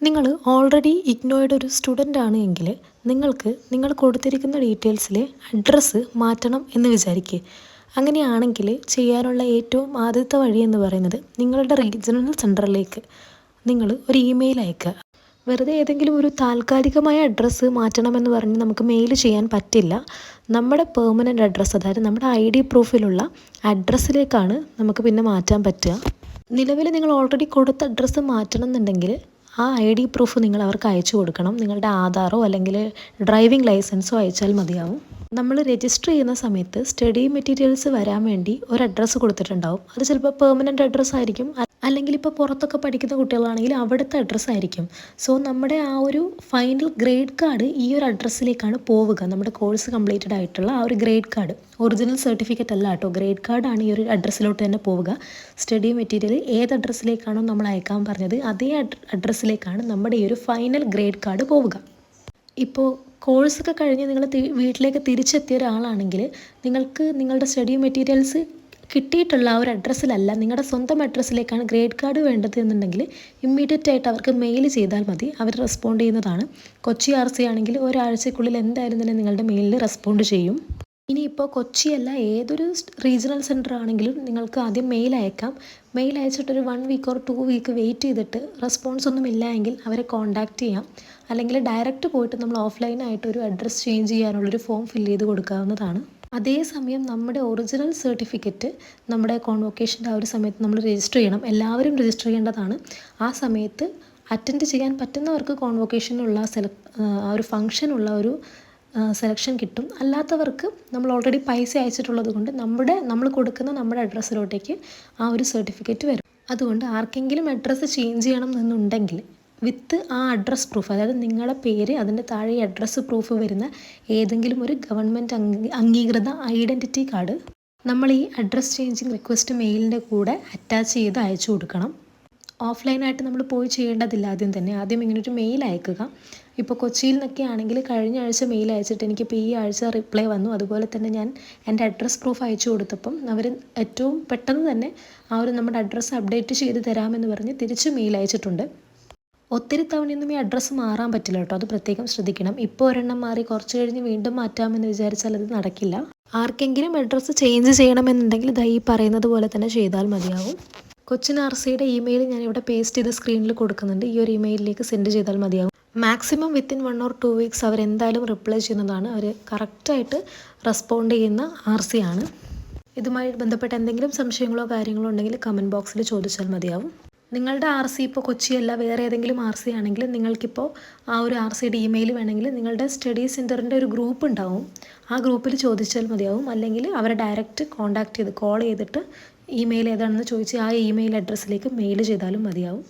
നിങ്ങൾ ഓൾറെഡി ഇഗ്നോയുടെ ഒരു സ്റ്റുഡൻ്റ് ആണ് എങ്കിൽ നിങ്ങൾ കൊടുത്തിരിക്കുന്ന ഡീറ്റെയിൽസിലെ അഡ്രസ്സ് മാറ്റണം എന്ന് വിചാരിക്കുക. അങ്ങനെയാണെങ്കിൽ ചെയ്യാനുള്ള ഏറ്റവും ആദ്യത്തെ വഴി എന്ന് പറയുന്നത് നിങ്ങളുടെ റീജിയണൽ സെൻറ്ററിലേക്ക് നിങ്ങൾ ഒരു ഇമെയിൽ അയക്കുക. വെറുതെ ഏതെങ്കിലും ഒരു താൽക്കാലികമായ അഡ്രസ്സ് മാറ്റണമെന്ന് പറഞ്ഞ് നമുക്ക് മെയിൽ ചെയ്യാൻ പറ്റില്ല. നമ്മുടെ പെർമനൻ്റ് അഡ്രസ്സ്, അതായത് നമ്മുടെ ID പ്രൂഫിലുള്ള അഡ്രസ്സിലേക്കാണ് നമുക്ക് പിന്നെ മാറ്റാൻ പറ്റുക. നിലവിൽ നിങ്ങൾ ഓൾറെഡി കൊടുത്ത അഡ്രസ്സ് മാറ്റണം എന്നുണ്ടെങ്കിൽ ആ ID പ്രൂഫ് നിങ്ങൾ അവർക്ക് അയച്ചു കൊടുക്കണം. നിങ്ങളുടെ ആധാറോ അല്ലെങ്കിൽ ഡ്രൈവിംഗ് ലൈസൻസോ അയച്ചാൽ മതിയാവും. നമ്മൾ രജിസ്റ്റർ ചെയ്യുന്ന സമയത്ത് സ്റ്റഡി മെറ്റീരിയൽസ് വരാൻ വേണ്ടി ഒരു അഡ്രസ്സ് കൊടുത്തിട്ടുണ്ടാവും. അത് ചിലപ്പോൾ പെർമനൻ്റ് അഡ്രസ്സ് ആയിരിക്കും, അല്ലെങ്കിൽ ഇപ്പോൾ പുറത്തൊക്കെ പഠിക്കുന്ന കുട്ടികളാണെങ്കിൽ അവിടുത്തെ അഡ്രസ്സ് ആയിരിക്കും. സോ നമ്മുടെ ആ ഒരു ഫൈനൽ ഗ്രേഡ് കാർഡ് ഈ ഒരു അഡ്രസ്സിലേക്കാണ് പോവുക. നമ്മുടെ കോഴ്സ് കംപ്ലീറ്റഡ് ആയിട്ടുള്ള ആ ഒരു ഗ്രേഡ് കാർഡ്, ഒറിജിനൽ സർട്ടിഫിക്കറ്റ് അല്ല കേട്ടോ, ഗ്രേഡ് കാർഡാണ് ഈ ഒരു അഡ്രസ്സിലോട്ട് തന്നെ പോവുക. സ്റ്റഡി മെറ്റീരിയൽ ഏത് അഡ്രസ്സിലേക്കാണോ നമ്മൾ അയക്കാൻ പറഞ്ഞത് അതേ അഡ്രസ്സിലേക്കാണ് നമ്മുടെ ഈ ഒരു ഫൈനൽ ഗ്രേഡ് കാർഡ് പോവുക. ഇപ്പോൾ കോഴ്സൊക്കെ കഴിഞ്ഞ് നിങ്ങൾ വീട്ടിലേക്ക് തിരിച്ചെത്തിയ ഒരാളാണെങ്കിൽ നിങ്ങൾക്ക് നിങ്ങളുടെ സ്റ്റഡി മെറ്റീരിയൽസ് കിട്ടിയിട്ടുള്ള ആ ഒരു അഡ്രസ്സിലല്ല, നിങ്ങളുടെ സ്വന്തം അഡ്രസ്സിലേക്കാണ് ഗ്രേഡ് കാർഡ് വേണ്ടത് എന്നുണ്ടെങ്കിൽ ഇമ്മീഡിയറ്റ് ആയിട്ട് അവർക്ക് മെയിൽ ചെയ്താൽ മതി, അവർ റെസ്പോണ്ട് ചെയ്യുന്നതാണ്. കൊച്ചി RC ആണെങ്കിൽ ഒരാഴ്ചക്കുള്ളിൽ എന്തായാലും തന്നെ നിങ്ങളുടെ മെയിലിൽ റെസ്പോണ്ട് ചെയ്യും. ഇനിയിപ്പോൾ കൊച്ചിയല്ല, ഏതൊരു റീജിയണൽ സെൻറ്റർ ആണെങ്കിലും നിങ്ങൾക്ക് ആദ്യം മെയിൽ അയക്കാം. മെയിൽ അയച്ചിട്ടൊരു 1 വീക്ക് ഓർ 2 വീക്ക് വെയിറ്റ് ചെയ്തിട്ട് റെസ്പോൺസ് ഒന്നും ഇല്ല എങ്കിൽ അവരെ കോൺടാക്റ്റ് ചെയ്യാം. അല്ലെങ്കിൽ ഡയറക്റ്റ് പോയിട്ട് നമ്മൾ ഓഫ്ലൈനായിട്ട് ഒരു അഡ്രസ്സ് ചേഞ്ച് ചെയ്യാനുള്ളൊരു ഫോം ഫില്ല് ചെയ്ത് കൊടുക്കാവുന്നതാണ്. അതേസമയം നമ്മുടെ ഒറിജിനൽ സർട്ടിഫിക്കറ്റ് നമ്മുടെ കോൺവൊക്കേഷൻ്റെ ആ ഒരു സമയത്ത് നമ്മൾ രജിസ്റ്റർ ചെയ്യണം. എല്ലാവരും രജിസ്റ്റർ ചെയ്യേണ്ടതാണ്. ആ സമയത്ത് അറ്റൻഡ് ചെയ്യാൻ പറ്റുന്നവർക്ക് കോൺവൊക്കേഷനുള്ള ആ ഒരു ഫംഗ്ഷനുള്ള ഒരു സെലക്ഷൻ കിട്ടും. അല്ലാത്തവർക്ക് നമ്മൾ ഓൾറെഡി പൈസ അയച്ചിട്ടുള്ളത് കൊണ്ട് നമ്മൾ കൊടുക്കുന്ന നമ്മുടെ അഡ്രസ്സിലോട്ടേക്ക് ആ ഒരു സർട്ടിഫിക്കറ്റ് വരും. അതുകൊണ്ട് ആർക്കെങ്കിലും അഡ്രസ്സ് ചേഞ്ച് ചെയ്യണം എന്നുണ്ടെങ്കിൽ വിത്ത് ആ അഡ്രസ് പ്രൂഫ്, അതായത് നിങ്ങളുടെ പേര് അതിൻ്റെ താഴെ അഡ്രസ്സ് പ്രൂഫ് വരുന്ന ഏതെങ്കിലും ഒരു ഗവൺമെൻറ് അംഗീകൃത ഐഡൻറ്റിറ്റി കാർഡ് നമ്മൾ ഈ അഡ്രസ് ചേഞ്ചിങ് റിക്വസ്റ്റ് മെയിലിൻ്റെ കൂടെ അറ്റാച്ച് ചെയ്ത് അയച്ചു കൊടുക്കണം. ഓഫ്ലൈനായിട്ട് നമ്മൾ പോയി ചെയ്യേണ്ടതില്ല. ആദ്യം ഇങ്ങനൊരു മെയിൽ അയക്കുക. ഇപ്പോൾ കൊച്ചിയിൽ നിന്നൊക്കെ ആണെങ്കിൽ കഴിഞ്ഞ ആഴ്ച മെയിൽ അയച്ചിട്ട് എനിക്കിപ്പോൾ ഈ ആഴ്ച റിപ്ലൈ വന്നു. അതുപോലെ തന്നെ ഞാൻ എൻ്റെ അഡ്രസ് പ്രൂഫ് അയച്ചു കൊടുത്തപ്പം അവർ ഏറ്റവും പെട്ടെന്ന് തന്നെ ആ ഒരു നമ്മുടെ അഡ്രസ്സ് അപ്ഡേറ്റ് ചെയ്ത് തരാമെന്ന് പറഞ്ഞ് തിരിച്ച് മെയിൽ അയച്ചിട്ടുണ്ട്. ഒത്തിരി തവണയൊന്നും ഈ അഡ്രസ്സ് മാറാൻ പറ്റില്ല കേട്ടോ, അത് പ്രത്യേകം ശ്രദ്ധിക്കണം. ഇപ്പോൾ ഒരെണ്ണം മാറി കുറച്ച് കഴിഞ്ഞ് വീണ്ടും മാറ്റാമെന്ന് വിചാരിച്ചാൽ അത് നടക്കില്ല. ആർക്കെങ്കിലും അഡ്രസ്സ് ചേഞ്ച് ചെയ്യണമെന്നുണ്ടെങ്കിൽ ഈ പറയുന്നത് പോലെ തന്നെ ചെയ്താൽ മതിയാവും. കൊച്ചിൻ RCയുടെ ഇമെയിൽ ഞാനിവിടെ പേസ്റ്റ് ചെയ്ത് സ്ക്രീനിൽ കൊടുക്കുന്നുണ്ട്. ഈ ഒരു ഇമെയിലിലേക്ക് സെൻഡ് ചെയ്താൽ മതിയാവും. മാക്സിമം വിത്തിൻ 1 or 2 വീക്സ് അവരെന്തായാലും റിപ്ലൈ ചെയ്യുന്നതാണ്. അവർ കറക്റ്റായിട്ട് റെസ്പോണ്ട് ചെയ്യുന്ന RC ആണ്. ഇതുമായി ബന്ധപ്പെട്ട എന്തെങ്കിലും സംശയങ്ങളോ കാര്യങ്ങളോ ഉണ്ടെങ്കിൽ കമൻറ്റ് ബോക്സിൽ ചോദിച്ചാൽ മതിയാവും. നിങ്ങളുടെ RC ഇപ്പോൾ കൊച്ചിയല്ല, വേറെ ഏതെങ്കിലും RC ആണെങ്കിൽ നിങ്ങൾക്കിപ്പോൾ ആ ഒരു RCയുടെ ഇമെയിൽ വേണമെങ്കിൽ നിങ്ങളുടെ സ്റ്റഡി സെൻറ്ററിൻ്റെ ഒരു ഗ്രൂപ്പ് ഉണ്ടാവും, ആ ഗ്രൂപ്പിൽ ചോദിച്ചാൽ മതിയാവും. അല്ലെങ്കിൽ അവരെ ഡയറക്റ്റ് കോൾ ചെയ്തിട്ട് ഇമെയിൽ ഏതാണെന്ന് ചോദിച്ച് ആ ഇമെയിൽ അഡ്രസ്സിലേക്ക് മെയിൽ ചെയ്താലും മതിയാവും.